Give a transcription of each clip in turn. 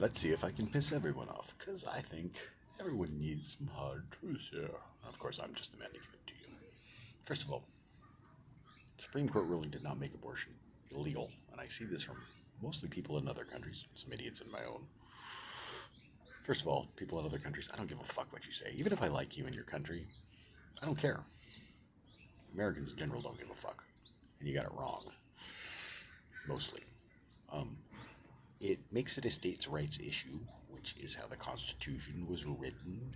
Let's see if I can piss everyone off, because I think everyone needs some hard truths here. Of course, I'm just the man to give it to you. First of all, the Supreme Court ruling did not make abortion illegal, and I see this from mostly people in other countries, some idiots in my own. First of all, people in other countries, I don't give a fuck what you say. Even if I like you in your country, I don't care. Americans in general don't give a fuck. And you got it wrong. Mostly. It makes it a states' rights issue, which is how the Constitution was written.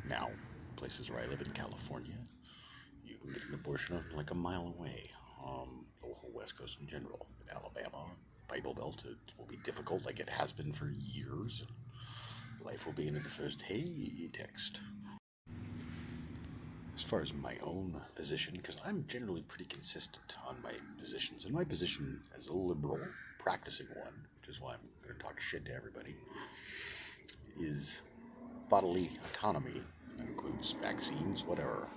Now, places where I live in California, you can get an abortion like a mile away. The whole West Coast in general. In Alabama, Bible Belt, it will be difficult like it has been for years. Life will be in the first hey text. As far as my own position, because I'm generally pretty consistent on my positions, and my position as a liberal, practicing one, which is why I'm going to talk shit to everybody, is bodily autonomy. That includes vaccines, whatever.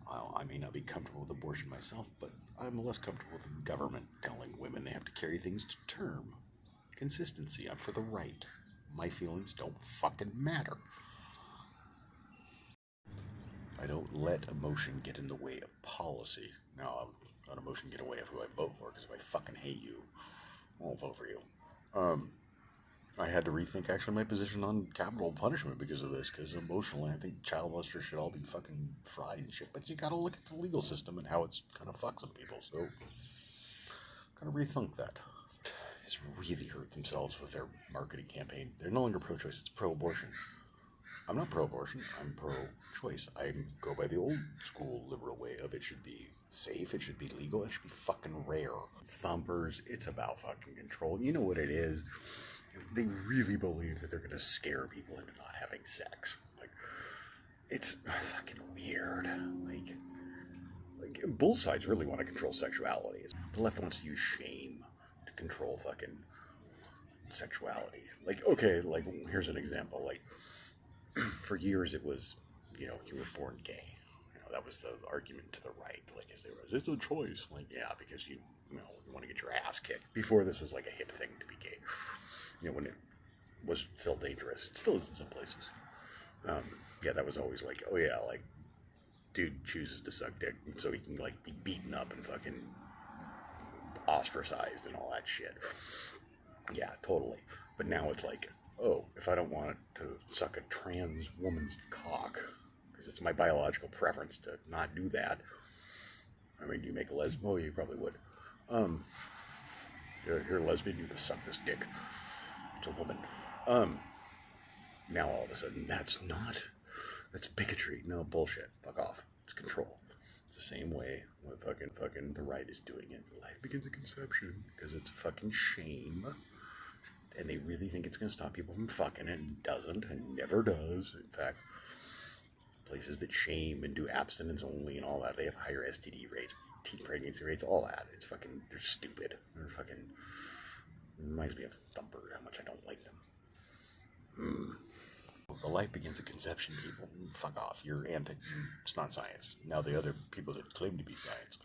I may not be comfortable with abortion myself, but I'm less comfortable with the government telling women they have to carry things to term. Consistency. I'm for the right. My feelings don't fucking matter. I don't let emotion get in the way of policy. Now, I'll let emotion get in the way of who I vote for, because if I fucking hate you, I won't vote for you. I had to rethink actually my position on capital punishment because of this, because emotionally I think child molesters should all be fucking fried and shit, but you gotta look at the legal system and how it's kind of fucks some people, so gotta rethink that. It's really hurt themselves with their marketing campaign. They're no longer pro-choice, it's pro-abortion. I'm not pro-abortion, I'm pro-choice. I go by the old school liberal way of it should be safe, it should be legal, it should be fucking rare. Thumpers, it's about fucking control. You know what it is? They really believe that they're gonna scare people into not having sex. Like, it's fucking weird. Like both sides really want to control sexuality. The left wants to use shame to control fucking sexuality. Like, okay, like, here's an example. Like, for years it was, you were born gay. That was the argument to the right. Like, it's a choice. Like, yeah, because you want to get your ass kicked. Before this was like a hip thing to be gay. When it was still dangerous. It still is in some places. Yeah, that was always like, oh yeah, like, dude chooses to suck dick so he can, like, be beaten up and fucking ostracized and all that shit. Yeah, totally. But now it's like, oh, if I don't want to suck a trans woman's cock, because it's my biological preference to not do that. I mean, do you make a lesbian? Oh, you probably would. You're a lesbian, you have to suck this dick. It's a woman. Now all of a sudden, that's bigotry. No, bullshit. Fuck off. It's control. It's the same way with fucking the right is doing it. Life begins at conception, because it's fucking shame. And they really think it's going to stop people from fucking it, and doesn't, and never does. In fact, places that shame and do abstinence only and all that, they have higher STD rates, teen pregnancy rates, all that. It's fucking, they're stupid. They're fucking, reminds me of Thumper, how much I don't like them. The life begins at conception, people. Fuck off. You're it's not science. Now the other people that claim to be science.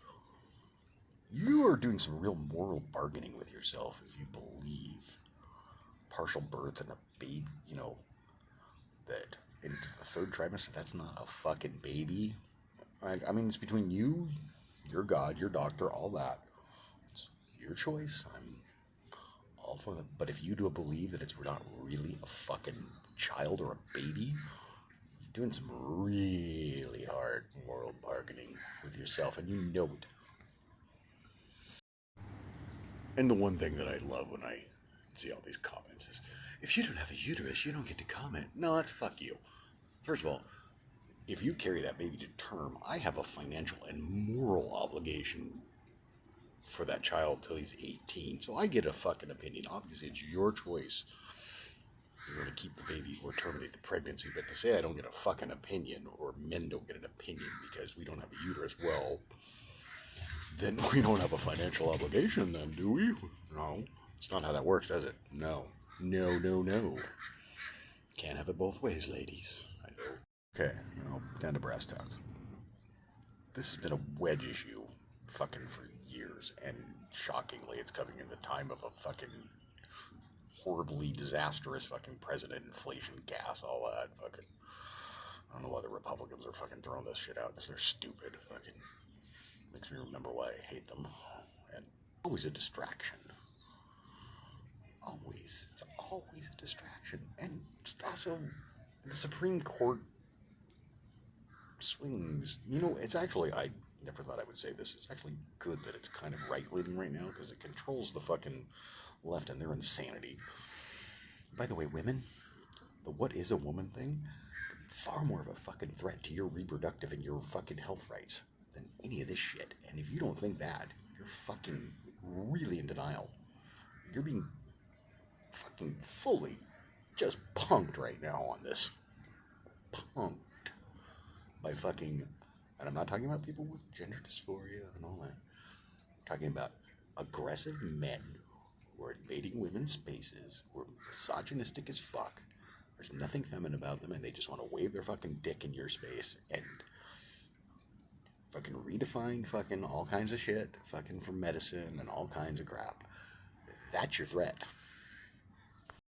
You are doing some real moral bargaining with yourself if you believe partial birth and a baby, that in the third trimester, that's not a fucking baby. I mean, it's between you, your God, your doctor, all that. It's your choice. I'm all for that. But if you do believe that it's not really a fucking child or a baby, you're doing some really hard moral bargaining with yourself, and you know it. And the one thing that I love when I see all these comments is, if you don't have a uterus, you don't get to comment. No, that's fuck you. First of all, if you carry that baby to term, I have a financial and moral obligation for that child till he's 18. So I get a fucking opinion. Obviously, it's your choice. You're going to keep the baby or terminate the pregnancy. But to say I don't get a fucking opinion, or men don't get an opinion because we don't have a uterus, well, then we don't have a financial obligation then, do we? No. It's not how that works, does it? No. No. Can't have it both ways, ladies. I know. Okay, now down to brass tacks. This has been a wedge issue fucking for years, and shockingly it's coming in the time of a fucking horribly disastrous fucking president, inflation, gas, all that fucking. I don't know why the Republicans are fucking throwing this shit out, because they're stupid. Fucking makes me remember why I hate them. And always a distraction. Always. It's always a distraction. And also, the Supreme Court swings. You know, it's actually, I never thought I would say this. It's actually good that it's kind of right-leaning right now, because it controls the fucking left and their insanity. By the way, women, the what is a woman thing, far more of a fucking threat to your reproductive and your fucking health rights than any of this shit. And if you don't think that, you're fucking really in denial. You're being fucking fully just punked right now on this. Punked by fucking, and I'm not talking about people with gender dysphoria and all that. I'm talking about aggressive men who are invading women's spaces, who are misogynistic as fuck. There's nothing feminine about them, and they just want to wave their fucking dick in your space and fucking redefine fucking all kinds of shit, fucking for medicine and all kinds of crap. That's your threat.